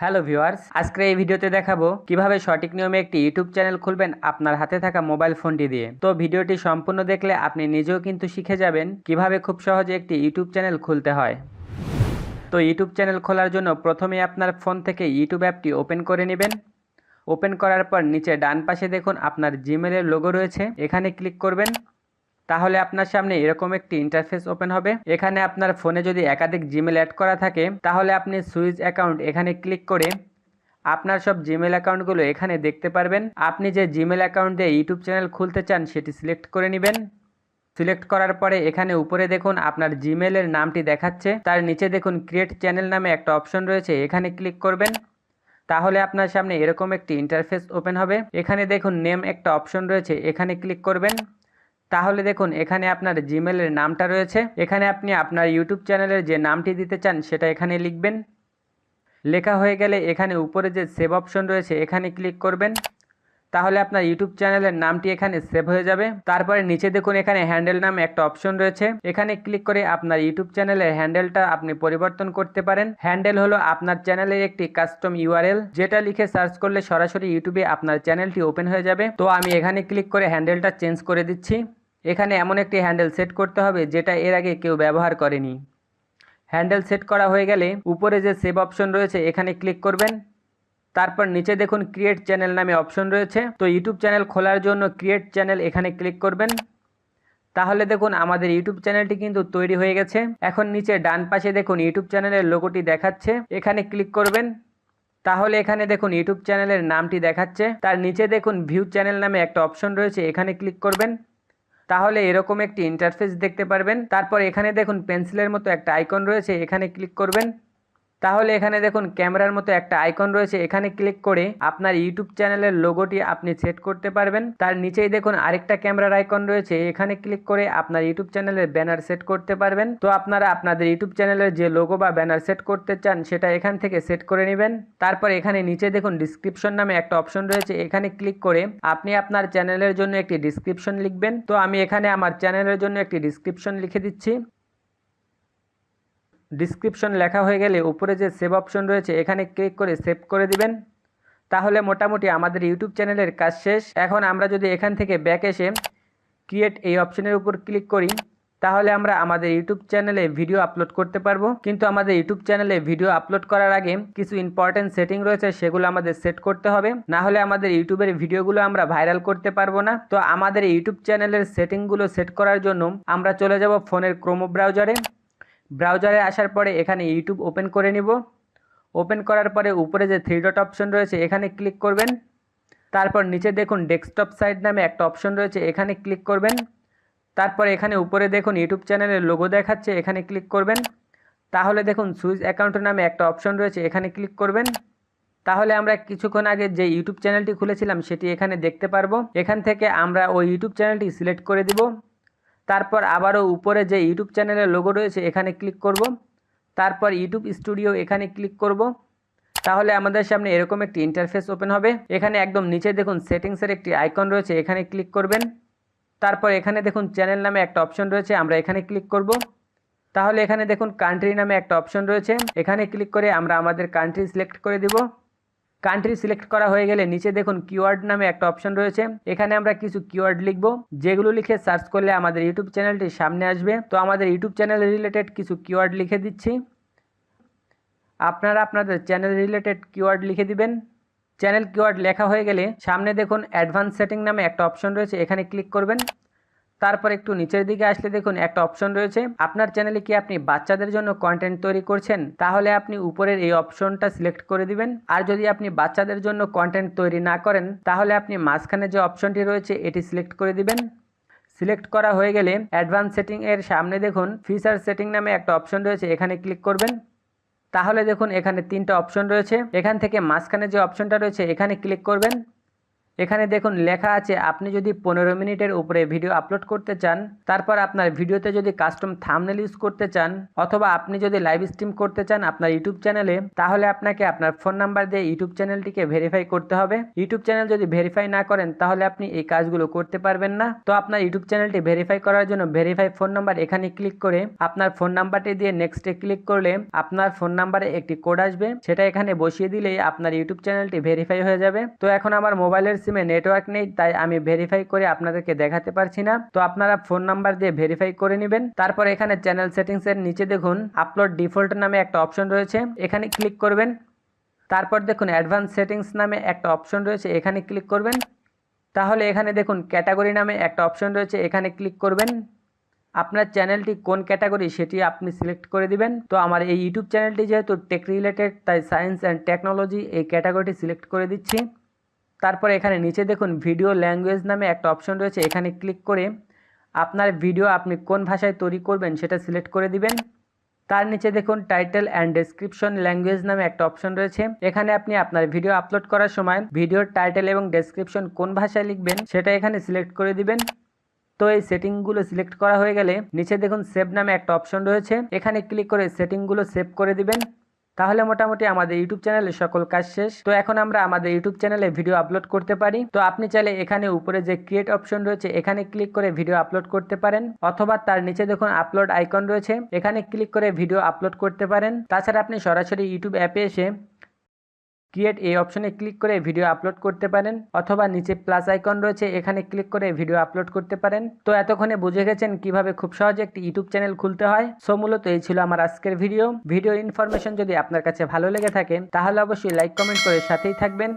Hello viewers, আজকে এই ভিডিওতে দেখাবো কিভাবে সঠিক নিয়মে একটি ইউটিউব চ্যানেল খুলবেন আপনার হাতে থাকা মোবাইল ফোনটি দিয়ে। তো ভিডিওটি সম্পূর্ণ দেখলে আপনি নিজেও কিন্তু শিখে যাবেন কিভাবে খুব সহজে একটি ইউটিউব চ্যানেল খুলতে হয়। তো ইউটিউব চ্যানেল খোলার জন্য প্রথমে আপনার ফোন থেকে ইউটিউব অ্যাপটি ওপেন করে নেবেন। ওপেন করার পর নিচে ডান পাশে দেখুন আপনার জিমেলের লোগো রয়েছে, এখানে ক্লিক করবেন। তাহলে আপনার সামনে এরকম একটি ইন্টারফেস ওপেন হবে। এখানে আপনার ফোনে যদি একাধিক জিমেল অ্যাড করা থাকে তাহলে আপনি সুইচ অ্যাকাউন্ট এখানে ক্লিক করে আপনার সব জিমেল অ্যাকাউন্টগুলো এখানে দেখতে পারবেন। আপনি যে জিমেল অ্যাকাউন্ট দিয়ে ইউটিউব চ্যানেল খুলতে চান সেটি সিলেক্ট করে নেবেন। সিলেক্ট করার পরে এখানে উপরে দেখুন আপনার জিমেলের নামটি দেখাচ্ছে, তার নিচে দেখুন ক্রিয়েট চ্যানেল নামে একটা অপশন রয়েছে, এখানে ক্লিক করবেন। তাহলে আপনার সামনে এরকম একটি ইন্টারফেস ওপেন হবে। এখানে দেখুন নেম একটা অপশন রয়েছে, এখানে ক্লিক করবেন। তাহলে দেখুন এখানে আপনার জিমেলের নামটা রয়েছে, এখানে আপনি আপনার ইউটিউব চ্যানেলের যে নামটি দিতে চান সেটা এখানে লিখবেন। লেখা হয়ে গেলে এখানে উপরে যে সেভ অপশন রয়েছে এখানে ক্লিক করবেন। তাহলে আপনার ইউটিউব চ্যানেলের নামটি এখানে সেভ হয়ে যাবে। তারপরে নিচে দেখুন এখানে হ্যান্ডেল নামে একটা অপশন রয়েছে, এখানে ক্লিক করে আপনার ইউটিউব চ্যানেলের হ্যান্ডেলটা আপনি পরিবর্তন করতে পারেন। হ্যান্ডেল হলো আপনার চ্যানেলের একটি কাস্টম ইউআরএল, যেটা লিখে সার্চ করলে সরাসরি ইউটিউবে আপনার চ্যানেলটি ওপেন হয়ে যাবে। তো আমি এখানে ক্লিক করে হ্যান্ডেলটা চেঞ্জ করে দিচ্ছি। এখানে এমন একটি হ্যান্ডেল সেট করতে হবে যেটা এর আগে কেউ ব্যবহার করেনি। হ্যান্ডেল সেট করা হয়ে গেলে উপরে যে সেভ অপশন রয়েছে এখানে ক্লিক করবেন। তারপর নিচে দেখুন ক্রিয়েট চ্যানেল নামে অপশন রয়েছে, তো ইউটিউব চ্যানেল খোলার জন্য ক্রিয়েট চ্যানেল এখানে ক্লিক করবেন। তাহলে দেখুন আমাদের ইউটিউব চ্যানেলটি কিন্তু তৈরি হয়ে গেছে। এখন নিচে ডান পাশে দেখুন ইউটিউব চ্যানেলের লোগোটি দেখাচ্ছে, এখানে ক্লিক করবেন। তাহলে এখানে দেখুন ইউটিউব চ্যানেলের নামটি দেখাচ্ছে, তার নিচে দেখুন ভিউ চ্যানেল নামে একটা অপশন রয়েছে, এখানে ক্লিক করবেন। তাহলে এরকম একটি ইন্টারফেস দেখতে পারবেন। তারপর এখানে দেখুন পেন্সিলের মতো একটা আইকন রয়েছে, এখানে ক্লিক করবেন। তাহলে এখানে দেখুন ক্যামেরার মতো একটা আইকন রয়েছে, এখানে ক্লিক করে আপনার ইউটিউব চ্যানেলের লোগোটি আপনি সেট করতে পারবেন। তার নিচেই দেখুন আরেকটা ক্যামেরার আইকন রয়েছে, এখানে ক্লিক করে আপনার ইউটিউব চ্যানেলের ব্যানার সেট করতে পারবেন। তো আপনারা আপনাদের ইউটিউব চ্যানেলের যে লোগো বা ব্যানার সেট করতে চান সেটা এখান থেকে সেট করে নেবেন। তারপর এখানে নিচে দেখুন ডিসক্রিপশন নামে একটা অপশন রয়েছে, এখানে ক্লিক করে আপনি আপনার চ্যানেলের জন্য একটি ডিসক্রিপশন লিখবেন। তো আমি এখানে আমার চ্যানেলের জন্য একটি ডিসক্রিপশন লিখে দিচ্ছি। ডিসক্রিপশন লেখা হয়ে গেলে উপরে যে সেভ অপশন রয়েছে এখানে ক্লিক করে সেভ করে দিবেন। তাহলে মোটামুটি আমাদের ইউটিউব চ্যানেলের কাজ শেষ। এখন আমরা যদি এখান থেকে ব্যাক এসে ক্রিয়েট এই অপশনের উপর ক্লিক করি তাহলে আমরা আমাদের ইউটিউব চ্যানেলে ভিডিও আপলোড করতে পারবো। কিন্তু আমাদের ইউটিউব চ্যানেলে ভিডিও আপলোড করার আগে কিছু ইম্পর্টেন্ট সেটিং রয়েছে, সেগুলো আমাদের সেট করতে হবে, না হলে আমাদের ইউটিউবের ভিডিওগুলো আমরা ভাইরাল করতে পারবো না। তো আমাদের ইউটিউব চ্যানেলের সেটিংগুলো সেট করার জন্য আমরা চলে যাব ফোনের ক্রোম ব্রাউজারে। ব্রাউজারে আসার পরে এখানে ইউটিউব ওপেন করে নিব। ওপেন করার পরে উপরে যে থ্রি ডট অপশন রয়েছে এখানে ক্লিক করবেন। তারপর নিচে দেখুন ডেস্কটপ সাইট নামে একটা অপশন রয়েছে, এখানে ক্লিক করবেন। তারপর এখানে উপরে দেখুন ইউটিউব চ্যানেলের লোগো দেখাচ্ছে, এখানে ক্লিক করবেন। তাহলে দেখুন সুইচ অ্যাকাউন্ট নামে একটা অপশন রয়েছে, এখানে ক্লিক করবেন। তাহলে আমরা কিছুক্ষণ আগে যে ইউটিউব চ্যানেলটি খুলেছিলাম সেটি এখানে দেখতে পারবো। এখান থেকে আমরা ওই ইউটিউব চ্যানেলটি সিলেক্ট করে দিব। তারপর আবারও উপরে যে ইউটিউব চ্যানেলের লোগো রয়েছে এখানে ক্লিক করব। তারপর ইউটিউব স্টুডিও এখানে ক্লিক করব। তাহলে আমাদের সামনে এরকম একটি ইন্টারফেস ওপেন হবে। এখানে একদম নিচে দেখুন সেটিংসের একটি আইকন রয়েছে, এখানে ক্লিক করবেন। তারপর এখানে দেখুন চ্যানেল নামে একটা অপশন রয়েছে, আমরা এখানে ক্লিক করব। তাহলে এখানে দেখুন কান্ট্রি নামে একটা অপশন রয়েছে, এখানে ক্লিক করে আমরা আমাদের কান্ট্রি সিলেক্ট করে দিব। কান্ট্রি সিলেক্ট করা হয়ে গেলে নিচে দেখুন কিওয়ার্ড নামে একটা অপশন রয়েছে, এখানে আমরা কিছু কিওয়ার্ড লিখব, যেগুলো লিখে সার্চ করলে আমাদের ইউটিউব চ্যানেলটি সামনে আসবে। তো আমাদের ইউটিউব চ্যানেল রিলেটেড কিছু কিওয়ার্ড লিখে দিচ্ছি, আপনারা আপনাদের চ্যানেল রিলেটেড কিওয়ার্ড লিখে দিবেন। চ্যানেল কিওয়ার্ড লেখা হয়ে গেলে সামনে দেখুন অ্যাডভান্স সেটিং নামে একটা অপশন রয়েছে, এখানে ক্লিক করবেন। তারপর একটু নিচের দিকে আসলে দেখুন একটা অপশন রয়েছে, আপনার চ্যানেলে কি আপনি বাচ্চাদের জন্য কন্টেন্ট তৈরি করছেন, তাহলে আপনি উপরের এই অপশনটা সিলেক্ট করে দিবেন। আর যদি আপনি বাচ্চাদের জন্য কন্টেন্ট তৈরি না করেন তাহলে আপনি মাঝখানে যে অপশনটি রয়েছে এটি সিলেক্ট করে দিবেন। সিলেক্ট করা হয়ে গেলে অ্যাডভান্স সেটিং এর সামনে দেখুন ফিচার সেটিং নামে একটা অপশন রয়েছে, এখানে ক্লিক করবেন। তাহলে দেখুন এখানে তিনটা অপশন রয়েছে, এখান থেকে মাঝখানে যে অপশনটা রয়েছে এখানে ক্লিক করবেন। এখানে দেখুন লেখা আছে আপনি যদি 15 মিনিটের উপরে ভিডিও আপলোড করতে চান, তারপর আপনার ভিডিওতে যদি কাস্টম থাম্বনেল ইউজ করতে চান, অথবা আপনি যদি লাইভ স্ট্রিম করতে চান আপনার ইউটিউব চ্যানেলে, তাহলে আপনাকে আপনার ফোন নাম্বার দিয়ে ইউটিউব চ্যানেলটিকে ভেরিফাই করতে হবে। ইউটিউব চ্যানেল যদি ভেরিফাই না করেন তাহলে আপনি এই কাজগুলো করতে পারবেন না। তো আপনার ইউটিউব চ্যানেলটি ভেরিফাই করার জন্য ভেরিফাই ফোন নাম্বার এখানে ক্লিক করে আপনার ফোন নাম্বারটি দিয়ে নেক্সটে ক্লিক করলে আপনার ফোন নাম্বারে একটি কোড আসবে, সেটা এখানে বসিয়ে দিলেই আপনার ইউটিউব চ্যানেলটি ভেরিফাই হয়ে যাবে। তো এখন আমার মোবাইলের সিমে নেটওয়ার্ক নেই, তাই আমি ভেরিফাই করে আপনাদেরকে দেখাতে পারছি না। তো আপনারা ফোন নাম্বার দিয়ে ভেরিফাই করে নেবেন। তারপর এখানে চ্যানেল সেটিংস এর নিচে দেখুন আপলোড ডিফল্ট নামে একটা অপশন রয়েছে, এখানে ক্লিক করবেন। তারপর দেখুন অ্যাডভান্স সেটিংস নামে একটা অপশন রয়েছে, এখানে ক্লিক করবেন। তাহলে এখানে দেখুন ক্যাটাগরি নামে একটা অপশন রয়েছে, এখানে ক্লিক করবেন। আপনার চ্যানেলটি কোন ক্যাটাগরি সেটি আপনি সিলেক্ট করে দিবেন। তো আমার এই ইউটিউব চ্যানেলটি যেহেতু টেক রিলেটেড, তাই সায়েন্স অ্যান্ড টেকনোলজি এই ক্যাটাগরিটি সিলেক্ট করে দিচ্ছি। তারপর এখানে নিচে দেখুন ভিডিও ল্যাঙ্গুয়েজ নামে একটা অপশন রয়েছে, এখানে ক্লিক করে আপনার ভিডিও আপনি কোন ভাষায় তৈরি করবেন সেটা সিলেক্ট করে দিবেন। তার নিচে দেখুন টাইটেল অ্যান্ড ডেসক্রিপশন ল্যাঙ্গুয়েজ নামে একটা অপশন রয়েছে, এখানে আপনি আপনার ভিডিও আপলোড করার সময় ভিডিওর টাইটেল এবং ডেসক্রিপশন কোন ভাষায় লিখবেন সেটা এখানে সিলেক্ট করে দিবেন। তো এই সেটিংগুলো সিলেক্ট করা হয়ে গেলে নিচে দেখুন সেভ নামে একটা অপশন রয়েছে, এখানে ক্লিক করে সেটিংগুলো সেভ করে দিবেন। তাহলে মোটামুটি আমাদের ইউটিউব চ্যানেলে সকল কাজ শেষ। তো এখন আমরা আমাদের ইউটিউব চ্যানেলে ভিডিও আপলোড করতে পারি। তো আপনি চাইলে এখানে উপরে যে ক্রিয়েট অপশন রয়েছে এখানে ক্লিক করে ভিডিও আপলোড করতে পারেন, অথবা তার নিচে দেখুন আপলোড আইকন রয়েছে, এখানে ক্লিক করে ভিডিও আপলোড করতে পারেন। তাছাড়া আপনি সরাসরি ইউটিউব অ্যাপে এসে ক্রিয়েট এই অপশনে ক্লিক করে ভিডিও আপলোড করতে পারেন, অথবা নিচে প্লাস আইকন রয়েছে এখানে ক্লিক করে ভিডিও আপলোড করতে পারেন। তো এতক্ষণে বুঝে গেছেন কিভাবে খুব সহজে একটি ইউটিউব চ্যানেল খুলতে হয়। সো মূলত এই ছিল আমার আজকের ভিডিও ইনফরমেশন যদি আপনার কাছে ভালো লেগে থাকে তাহলে অবশ্যই লাইক কমেন্ট করে সাথেই থাকবেন।